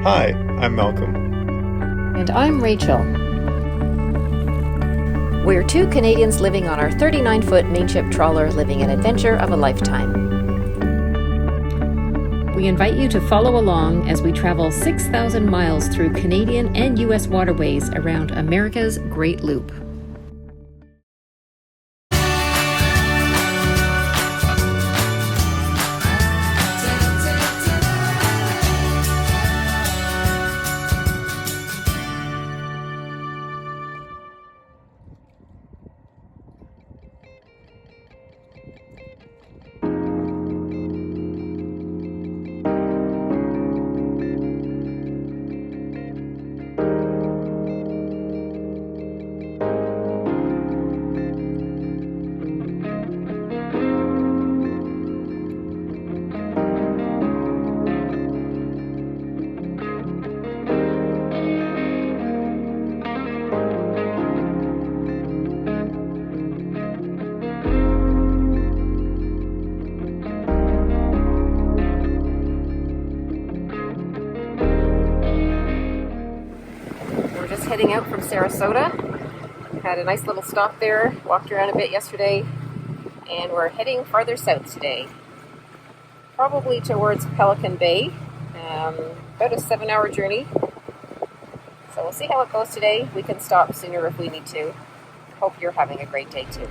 Hi, I'm Malcolm. And I'm Rachel. We're two Canadians living on our 39-foot mainship trawler, living an adventure of a lifetime. We invite you to follow along as we travel 6,000 miles through Canadian and U.S. waterways around America's Great Loop. Heading out from Sarasota. Had a nice little stop there, walked around a bit yesterday, and we're heading farther south today. Probably towards Pelican Bay. About a 7-hour journey. So we'll see how it goes today. We can stop sooner if we need to. Hope you're having a great day too.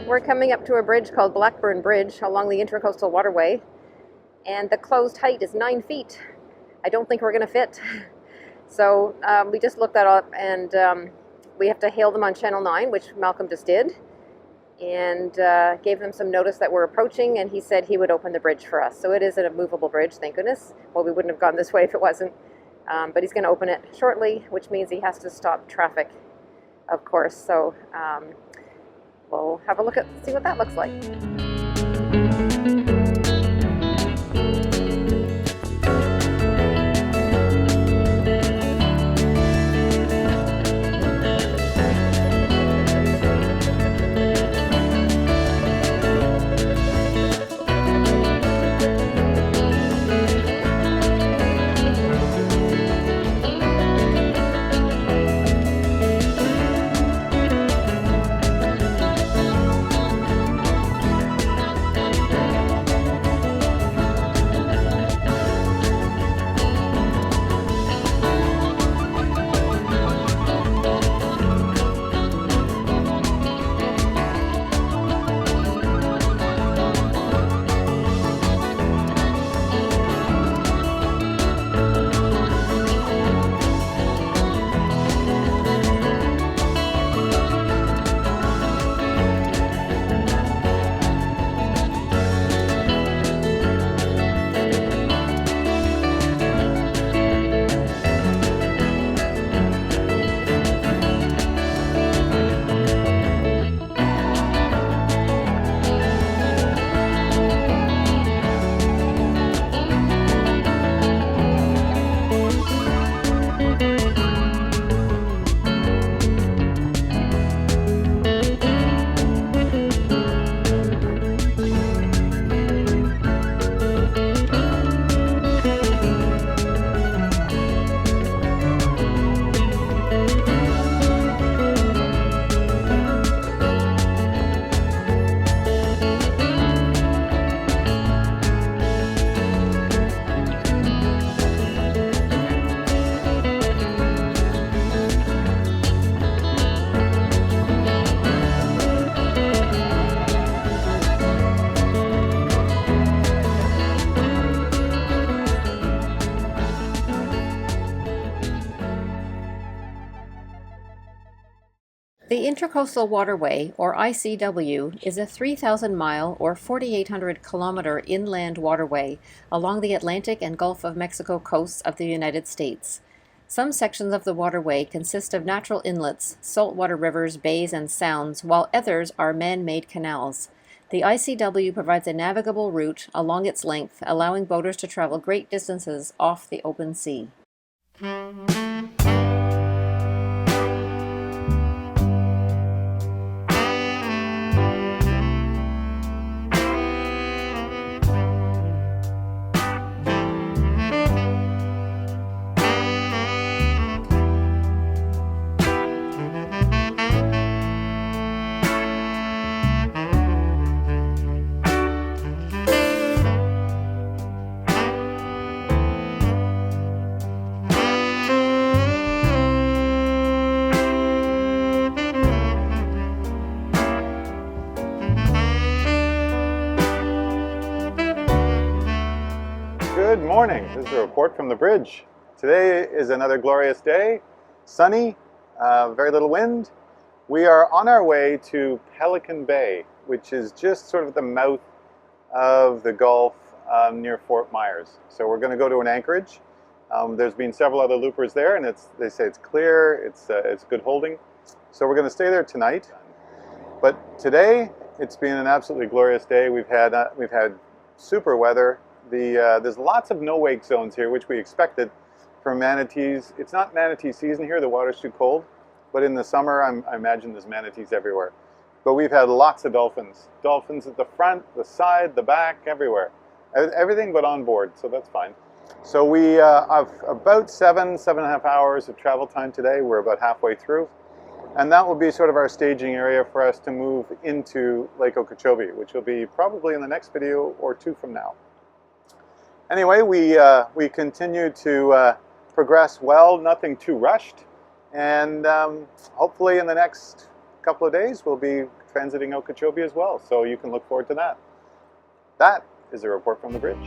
We're coming up to a bridge called Blackburn Bridge along the Intra-Coastal waterway, and the closed height is 9 feet. I don't think we're going to fit. So we just looked that up, and we have to hail them on Channel 9, which Malcolm just did, and gave them some notice that we're approaching, and he said he would open the bridge for us. So it is a movable bridge, thank goodness. Well, we wouldn't have gone this way if it wasn't. But he's going to open it shortly, which means he has to stop traffic, of course. So we'll have a look at, see what that looks like. The Intra-Coastal Waterway, or ICW, is a 3,000-mile or 4,800-kilometer inland waterway along the Atlantic and Gulf of Mexico coasts of the United States. Some sections of the waterway consist of natural inlets, saltwater rivers, bays, and sounds, while others are man-made canals. The ICW provides a navigable route along its length, allowing boaters to travel great distances off the open sea. Good morning. This is a report from the bridge. Today is another glorious day, sunny, very little wind. We are on our way to Pelican Bay, which is just sort of at the mouth of the Gulf near Fort Myers. So we're going to go to an anchorage. There's been several other loopers there, and they say it's clear, it's good holding. So we're going to stay there tonight. But today, it's been an absolutely glorious day. We've had super weather. There's lots of no-wake zones here, which we expected for manatees. It's not manatee season here, the water's too cold, but in the summer I imagine there's manatees everywhere. But we've had lots of dolphins. Dolphins at the front, the side, the back, everywhere. Everything but on board, so that's fine. So we have about 7.5 hours of travel time today. We're about halfway through. And that will be sort of our staging area for us to move into Lake Okeechobee, which will be probably in the next video or two from now. Anyway, we continue to progress well, nothing too rushed, and hopefully in the next couple of days we'll be transiting Okeechobee as well, so you can look forward to that. That is a report from the bridge.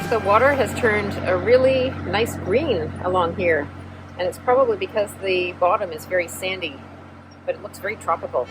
The water has turned a really nice green along here, and it's probably because the bottom is very sandy, but it looks very tropical.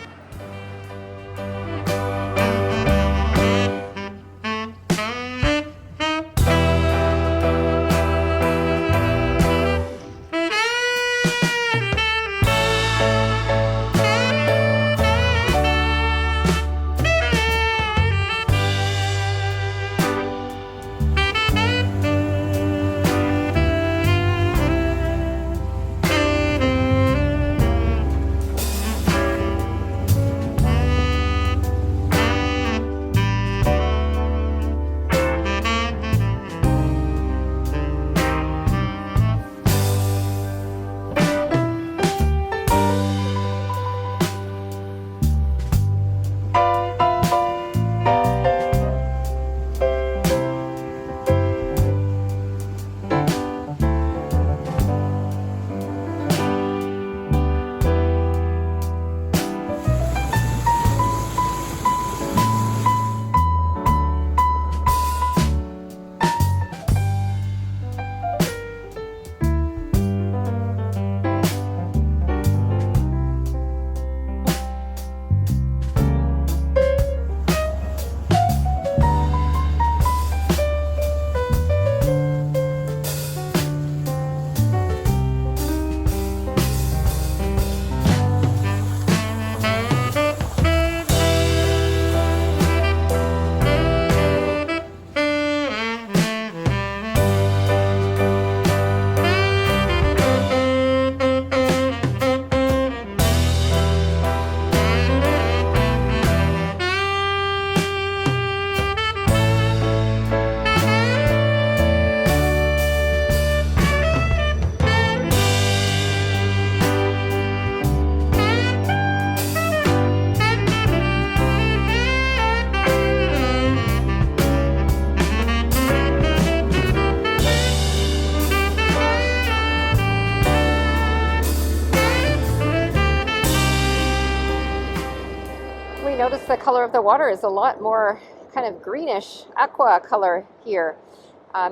noticed the color of the water is a lot more kind of greenish aqua color here.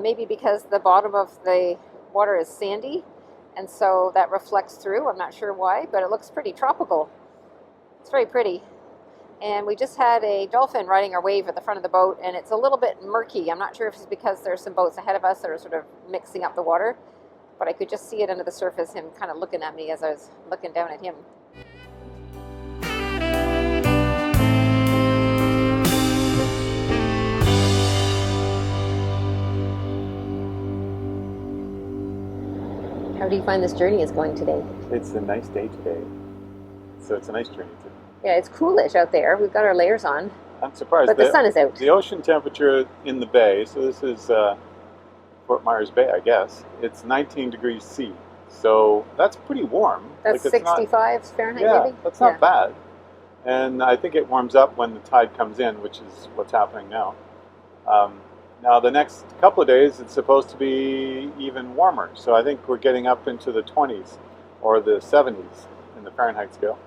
Maybe because the bottom of the water is sandy, and so that reflects through. I'm not sure why, but it looks pretty tropical. It's very pretty. And we just had a dolphin riding our wave at the front of the boat, and it's a little bit murky. I'm not sure if it's because there's some boats ahead of us that are sort of mixing up the water, but I could just see it under the surface, him kind of looking at me as I was looking down at him. How do you find this journey is going today? It's a nice day today, so it's a nice journey today. Yeah, it's coolish out there. We've got our layers on. I'm surprised. But the sun is out. The ocean temperature in the bay, so this is Fort Myers Bay, I guess. It's 19 degrees C, so that's pretty warm. That's like 65 Fahrenheit, yeah, maybe? That's not bad. And I think it warms up when the tide comes in, which is what's happening now. Now, the next couple of days, it's supposed to be even warmer. So I think we're getting up into the 20s or the 70s in the Fahrenheit scale.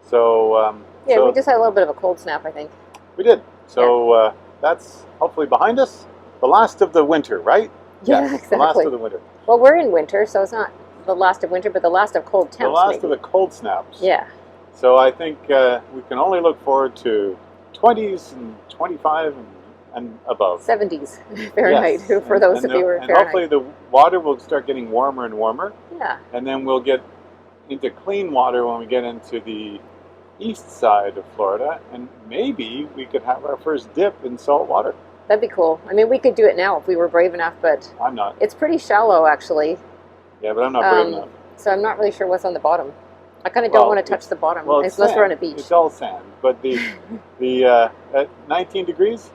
So yeah, we just had a little bit of a cold snap, I think. We did. So that's hopefully behind us. The last of the winter, right? Yeah, yes, exactly. The last of the winter. Well, we're in winter, so it's not the last of winter, but the last of cold temps. The last maybe. of the cold snaps. Yeah. So I think we can only look forward to 20s and 25 and above. 70s Fahrenheit, yes. for those of you who are and Fahrenheit. hopefully the water will start getting warmer and warmer. Yeah. And then we'll get into clean water when we get into the east side of Florida, and maybe we could have our first dip in salt water. That'd be cool. I mean, we could do it now if we were brave enough, but I'm not. It's pretty shallow, actually. Yeah, but I'm not brave enough. So I'm not really sure what's on the bottom. I kind of don't want to touch the bottom, unless we're on a beach. It's all sand, but the at 19 degrees,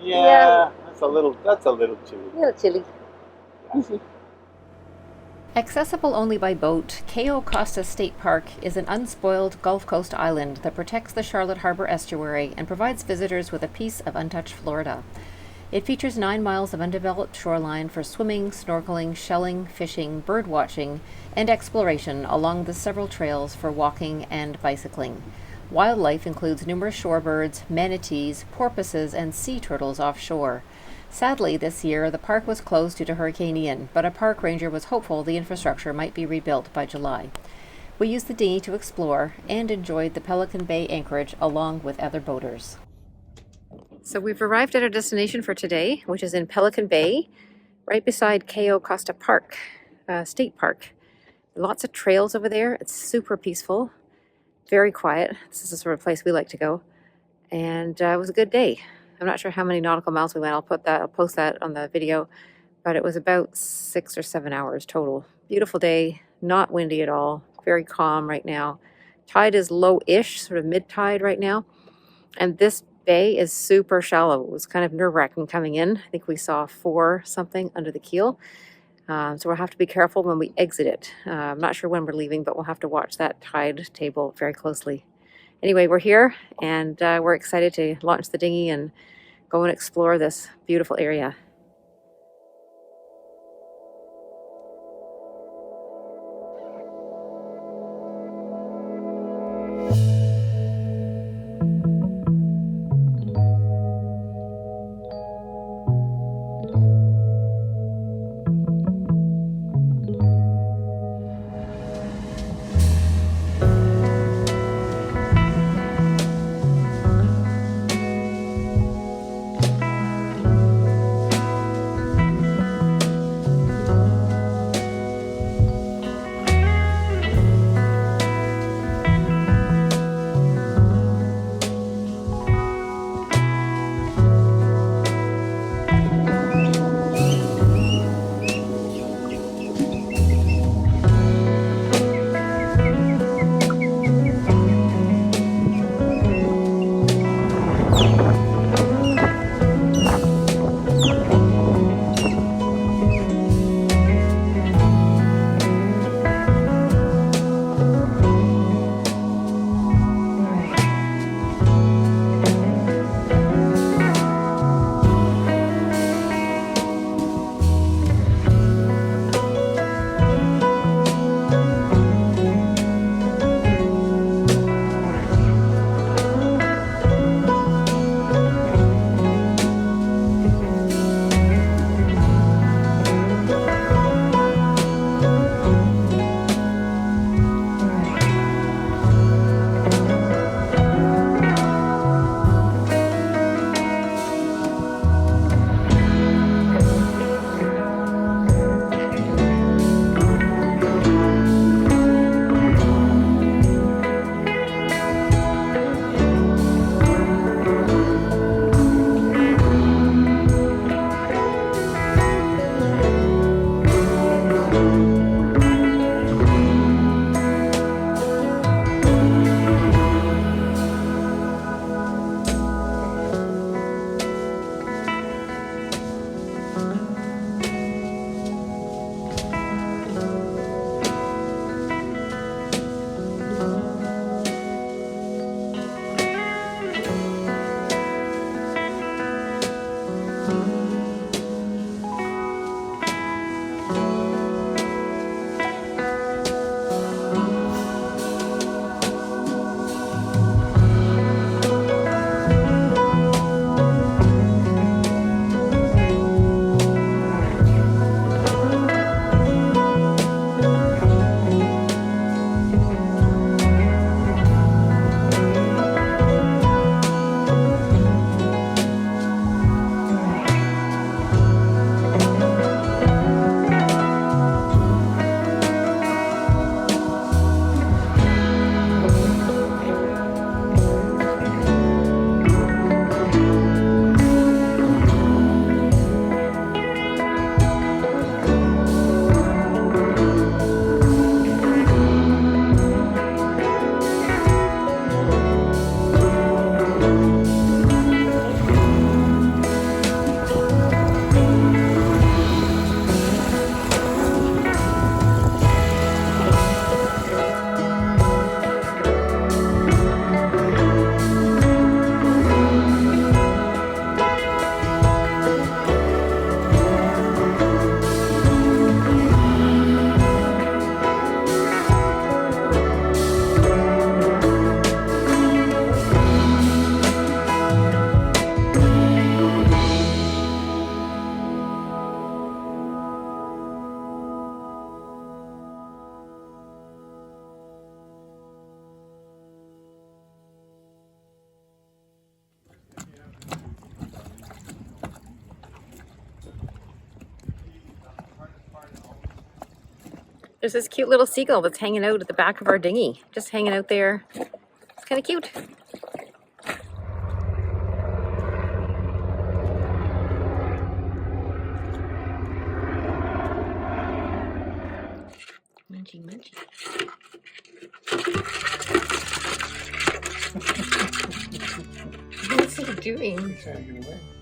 yeah, that's a little chilly. A little chilly. Yeah. Accessible only by boat, Cayo Costa State Park is an unspoiled Gulf Coast island that protects the Charlotte Harbor estuary and provides visitors with a piece of untouched Florida. It features 9 miles of undeveloped shoreline for swimming, snorkeling, shelling, fishing, bird watching, and exploration along the several trails for walking and bicycling. Wildlife includes numerous shorebirds, manatees, porpoises, and sea turtles offshore. Sadly, this year, the park was closed due to Hurricane Ian, but a park ranger was hopeful the infrastructure might be rebuilt by July. We used the dinghy to explore and enjoyed the Pelican Bay anchorage along with other boaters. So we've arrived at our destination for today, which is in Pelican Bay, right beside Cayo Costa Park, State Park. Lots of trails over there. It's super peaceful, very quiet. This is the sort of place we like to go. And it was a good day. I'm not sure how many nautical miles we went. I'll post that on the video, but it was about 6 or 7 hours total. Beautiful day, not windy at all, very calm right now. Tide is low-ish, sort of mid-tide right now. And this bay is super shallow. It was kind of nerve-wracking coming in. I think we saw 4 something under the keel. So we'll have to be careful when we exit it. I'm not sure when we're leaving, but we'll have to watch that tide table very closely. Anyway, we're here, and we're excited to launch the dinghy and go and explore this beautiful area. There's this cute little seagull that's hanging out at the back of our dinghy. Just hanging out there. It's kind of cute. Munchy, munchy. What's he doing? Trying to get away.